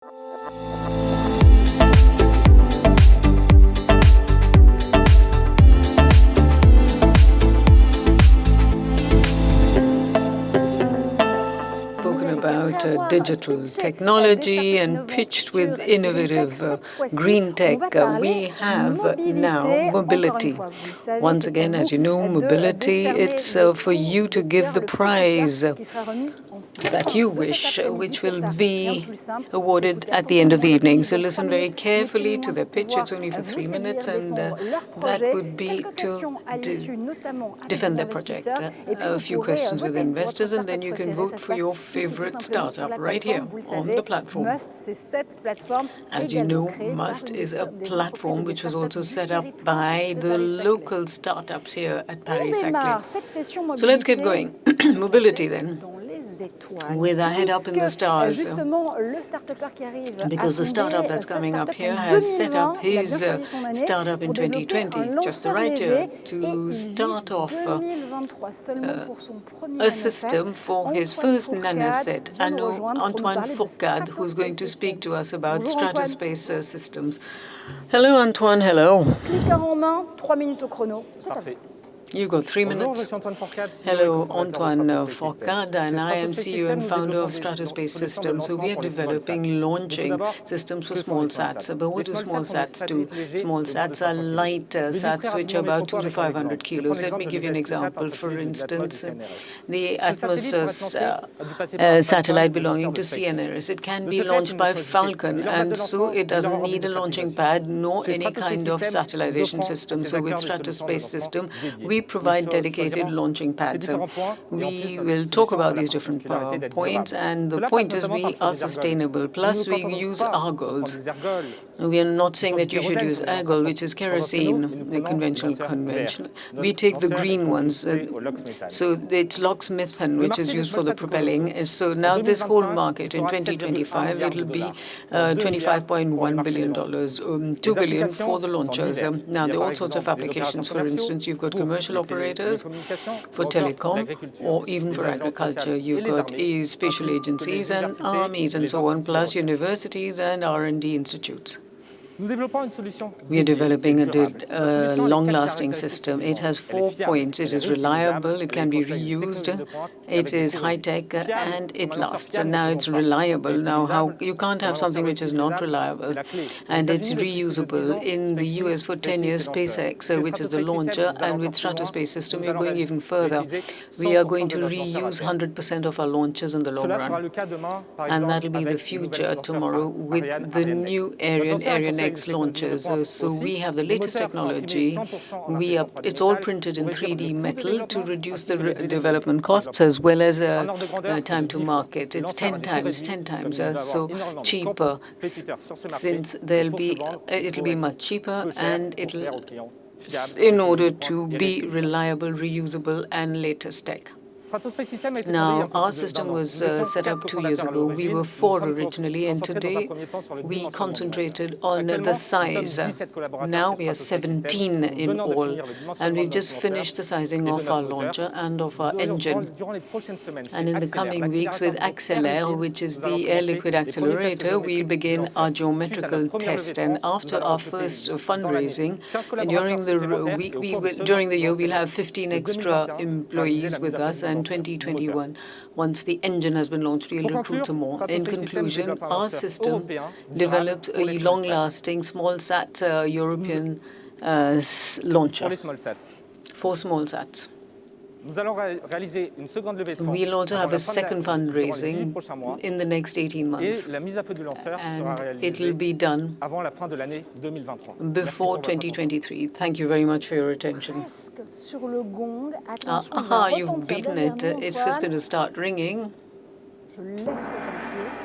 About digital technology and pitched with innovative green tech. We have now mobility. Once again, as you know, mobility, it's for you to give the prize that you wish, which will be awarded at the end of the evening. So listen very carefully to the pitch. It's only for 3 minutes, and that would be to defend their project. A few questions with investors, and then you can vote for your favorite startup right here on the platform. As you know, MUST is a platform which was also set up by the local startups here at Paris-Saclay. So let's get going. Mobility then. With our head up in the stars, because the startup that's coming up here has set up his startup in 2020, just the right year, to start off a system for his first nanoset. I know Antoine FOURCADE, who's going to speak to us about Strato space systems. Hello, Antoine. Hello. You got 3 minutes. Hello, Antoine FOURCADE, and I am CEO and founder of Strato Space Systems. So we are developing launching systems for small sats. But what do small sats do? Small sats are light sats, which are about 200 to 500 kilos. Let me give you an example. For instance, the Atmos satellite belonging to CNRS. It can be launched by Falcon, and so it doesn't need a launching pad nor any kind of satellization system. So with Strato Space System, we provide dedicated launching pads. We will talk about these different points, and the point is we are sustainable. Plus, we use argols. We are not saying that you should use argol, which is kerosene, the conventional. We take the green ones. So it's loxmethan, which is used for the propelling. So now this whole market in 2025, it will be $25.1 billion, 2 billion for the launchers. Now, there are all sorts of applications. For instance, you've got commercial operators for telecom, or even for agriculture. You've got spatial agencies and armies and so on, plus universities and R&D institutes. We are developing a long-lasting system. It has 4 points. It is reliable, it can be reused, it is high-tech, and it lasts. And now it's reliable. Now, you can't have something which is not reliable. And it's reusable. In the US for 10 years, SpaceX, which is the launcher, and with Strato Space System, we're going even further. We are going to reuse 100% of our launches in the long run. And that'll be the future tomorrow with the new Ariane launches. So we have the latest technology. It's all printed in 3D metal to reduce the development costs as well as time to market. It's 10 times so cheaper, since it'll be much cheaper, and in order to be reliable, reusable, and latest tech. Now, our system was set up 2 years ago. We were 4 originally, and today we concentrated on the size. Now we are 17 in all, and we've just finished the sizing of our launcher and of our engine. And in the coming weeks with Accélère, which is the air-liquid accelerator, we'll begin our geometrical test. And after our first fundraising, during the year, we'll have 15 extra employees with us, and 2021, once the engine has been launched, we'll recruit more. In conclusion, our system develops a long-lasting small-sat European launcher for small sats. We'll also have a second fundraising in the next 18 months, and it will be done before 2023. Thank you very much for your attention. You've beaten it. It's just going to start ringing.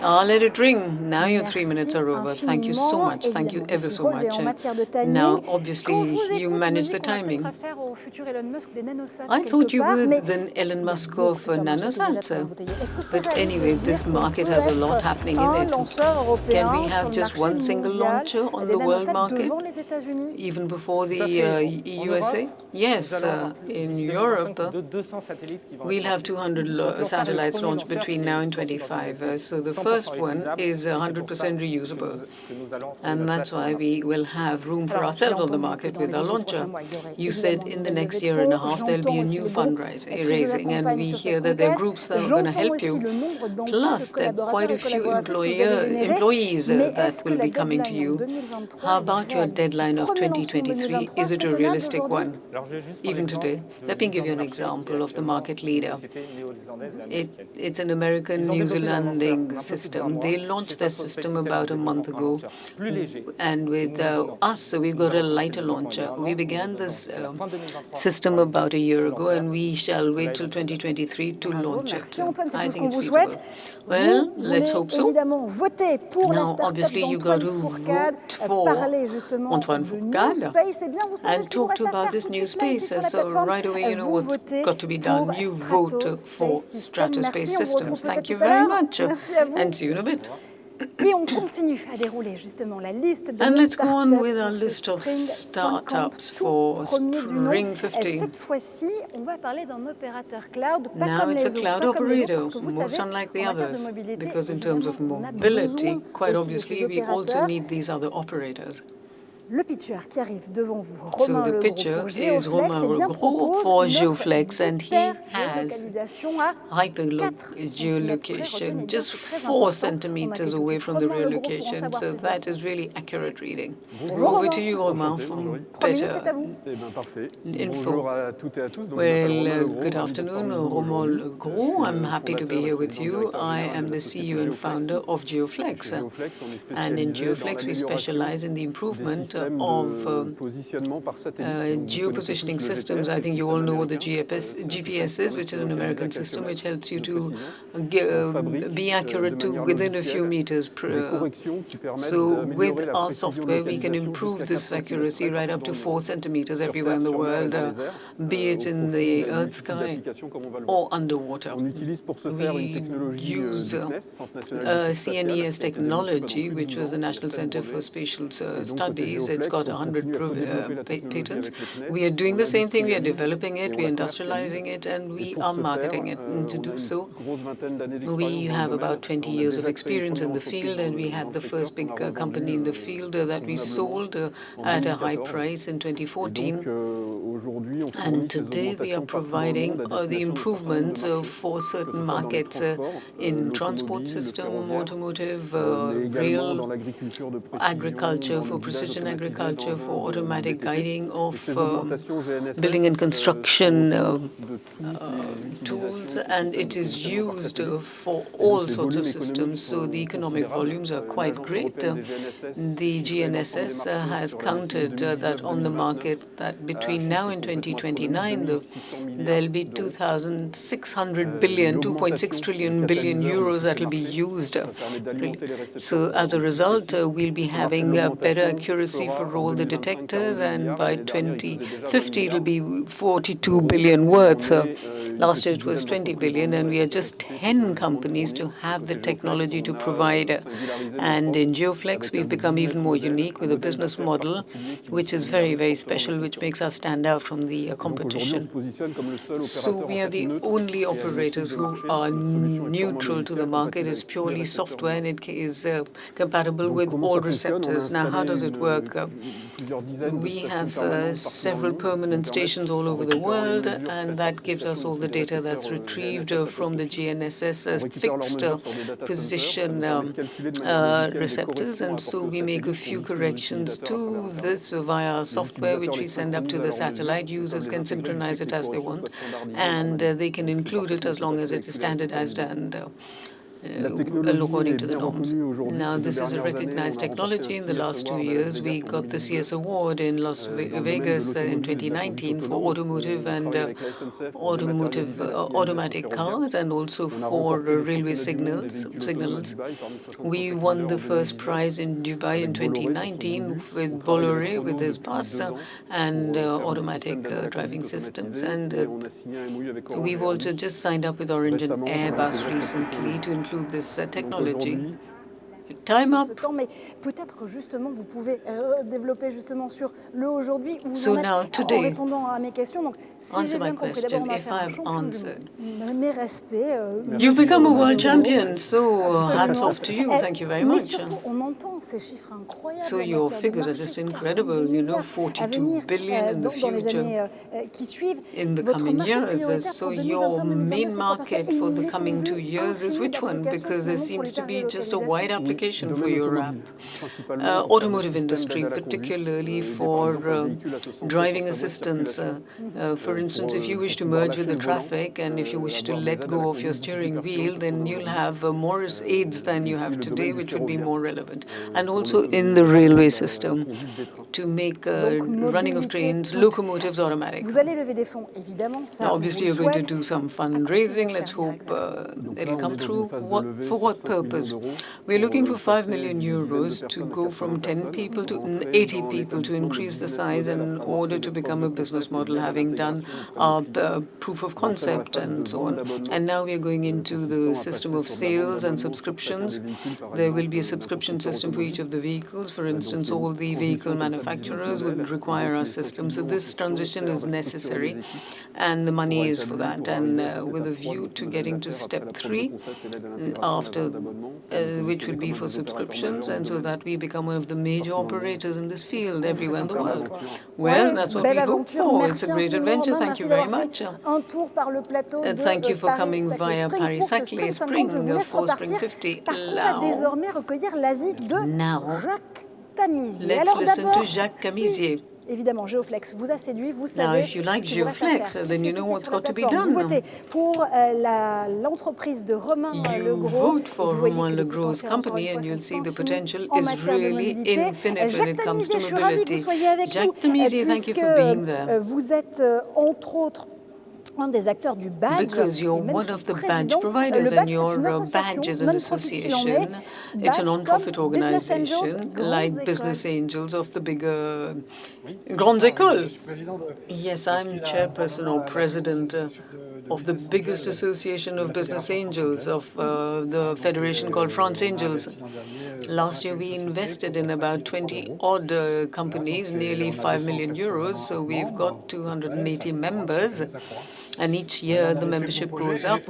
I'll let it ring. Now your 3 minutes are over. Thank you so much. Thank you ever so much. Now, obviously, you manage the timing. I thought you were the Elon Musk of nanosats. But anyway, this market has a lot happening in it. Can we have just one single launcher on the world market, even before the USA? Yes, in Europe, we'll have 200 satellites launched between now and 2025. So the first one is 100% reusable. And that's why we will have room for ourselves on the market with our launcher. You said in the next year and a half there'll be a new fundraising, and we hear that there are groups that are going to help you. Plus, there are quite a few employees that will be coming to you. How about your deadline of 2023? Is it a realistic one? Even today, let me give you an example of the market leader. It's an American New Zealanding system. They launched their system about a month ago, and with us, we've got a lighter launcher. We began this system about a year ago, and we shall wait till 2023 to launch it. I think it's feasible. Well, let's hope so. Now, obviously, you got to vote for Antoine FOURCADE and talk about this new space. So right away, you know what's got to be done. You vote for Strato Space Systems. Thank you very much, and see you in a bit. And let's go on with our list of startups for SPRING50. Now it's a cloud operator, most unlike the others, because in terms of mobility, quite obviously, we also need these other operators. So the pitcher is Romain for Geoflex, and he has geolocation just 4 centimeters away from the real location. So that is really accurate reading. Over to you, Romain, for better info. Well, good afternoon, Romain Legros. I'm happy to be here with you. I am the CEO and founder of Geoflex. And in Geoflex, we specialize in the improvement of geopositioning systems. I think you all know what the GPS is, which is an American system which helps you to be accurate to within a few meters. So with our software, we can improve this accuracy right up to 4 centimeters everywhere in the world, be it in the Earth's sky or underwater. We use CNES technology, which was the National Center for Spatial Studies. It's got 100 patents. We are doing the same thing. We are developing it, we are industrializing it, and we are marketing it. And to do so, we have about 20 years of experience in the field, and we had the first big company in the field that we sold at a high price in 2014. And today we are providing the improvements for certain markets in transport system, automotive, rail, agriculture, for precision agriculture, for automatic guiding of building and construction tools, and it is used for all sorts of systems. So the economic volumes are quite great. The GNSS has counted that on the market that between now and 2029, there'll be 2,600 billion, 2.6 trillion billion euros that will be used. So as a result, we'll be having better accuracy for all the detectors, and by 2050 it'll be 42 billion worth. Last year it was 20 billion, and we are just 10 companies to have the technology to provide. And in Geoflex, we've become even more unique with a business model which is very, very special, which makes us stand out from the competition. So we are the only operators who are neutral to the market. It's purely software, and it is compatible with all receptors. Now, how does it work? We have several permanent stations all over the world, and that gives us all the data that's retrieved from the GNSS fixed position receptors. And so we make a few corrections to this via software, which we send up to the satellite. Users can synchronize it as they want, and they can include it as long as it is standardized and according to the norms. Now, this is a recognized technology. In the last 2 years, we got the CS Award in Las Vegas in 2019 for automotive and automatic cars, and also for railway signals. We won the first prize in Dubai in 2019 with Bolloré, with his bus and automatic driving systems. And we've also just signed up with Orange and Airbus recently to include this technology. Time up. Mais peut-être justement vous pouvez développer justement sur le aujourd'hui où vous So en êtes now, today, en répondant à mes questions. Donc, si j'ai bien compris, d'abord on va faire un champion du monde. Mes respects. You've become a world champion, so hats off to you. Thank you very Mais much. surtout, on entend ces chiffres incroyables. So your figures are just incredible, you know, 42 billion in the future, in the coming years. So your main market for the coming 2 years is which one? Because there seems to be just a wide application for your app. Automotive industry, particularly for driving assistance. For instance, if you wish to merge with the traffic and if you wish to let go of your steering wheel, then you'll have more aids than you have today, which would be more relevant. And also in the railway system, to make running of trains, locomotives automatic. Now, obviously, you're going to do some fundraising. Let's hope it'll come through. For what purpose? We're looking for 5 million euros to go from 10 people to 80 people to increase the size in order to become a business model, having done our proof of concept and so on. And now we're going into the system of sales and subscriptions. There will be a subscription system for each of the vehicles. For instance, all the vehicle manufacturers would require our system. So this transition is necessary, and the money is for that. And with a view to getting to step 3, after which would be for subscriptions, and so that we become one of the major operators in this field everywhere in the world. Well, that's what we hope for. It's a great adventure. Thank you very much. And thank you for coming via Paris-Saclay Spring for SPRING50. Now, let's listen to Jacques Tamisier. Évidemment, Geoflex vous a séduit, vous savez. Now, if you like Geoflex, then you know what's got to be done. Vous votez pour l'entreprise de Romain LEGROS. You vote for Romain LEGROS' company, and you'll see the potential is really infinite when it comes to mobility. Jacques Tamisier, thank you for being there. Vous êtes entre autres un des acteurs du badge. Because you're one of the badge providers, and your badge is an association. It's a non-profit organization, like Business Angels of the bigger Grandes Écoles. Yes, I'm chairperson or president of the biggest association of business angels of the federation called France Angels. Last year, we invested in about 20-odd companies, nearly 5 million euros, so we've got 280 members. And each year, the membership goes up.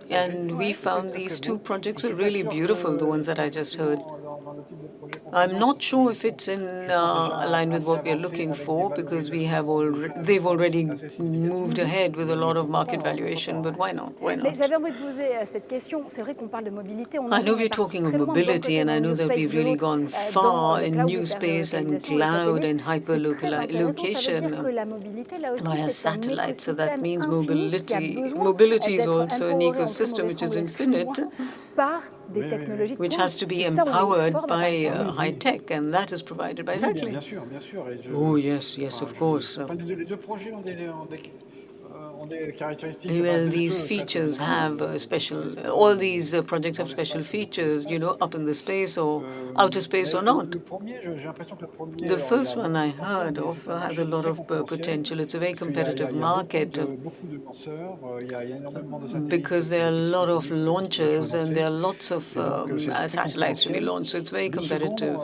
And we found these 2 projects were really beautiful, the ones that I just heard. I'm not sure if it's in line with what we're looking for, because they've already moved ahead with a lot of market valuation, but why not? Why not? I know we're talking of mobility, and I know that we've really gone far in new space and cloud and hyperlocation via satellite, so that means mobility. Mobility is also an ecosystem which is infinite, which has to be empowered by high tech, and that is provided by Saclay. Oh, yes, yes, of course. Well, these features have all these projects have special features, you know, up in the space or outer space or not. The first one I heard of has a lot of potential. It's a very competitive market because there are a lot of launches and there are lots of satellites to be launched, so it's very competitive.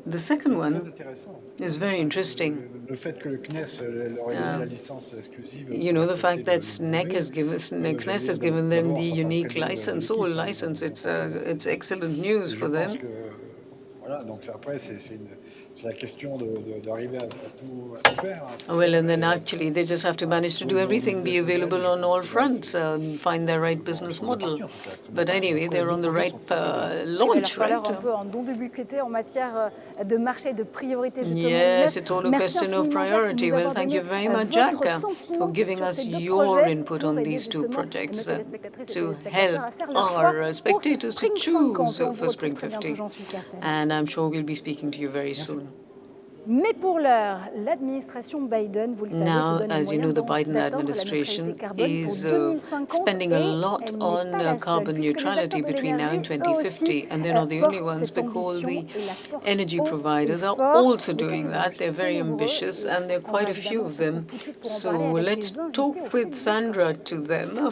The second one is very interesting. You know, the fact that CNES has given them the unique license, sole license, it's excellent news for them. Well, and then actually they just have to manage to do everything, be available on all fronts, find their right business model. But anyway, they're on the right launch, right? Yes, it's all a question of priority. Well, thank you very much, Jacques, for giving us your input on these 2 projects to help our spectators to choose for SPRING50. And I'm sure we'll be speaking to you very soon. Mais pour l'heure, l'administration Biden, vous le savez, now, as you know, the Biden administration is spending a lot on carbon neutrality between now and 2050, and they're not the only ones, because the energy providers are also doing that. They're very ambitious, and there are quite a few of them. So let's talk with Sandra to them.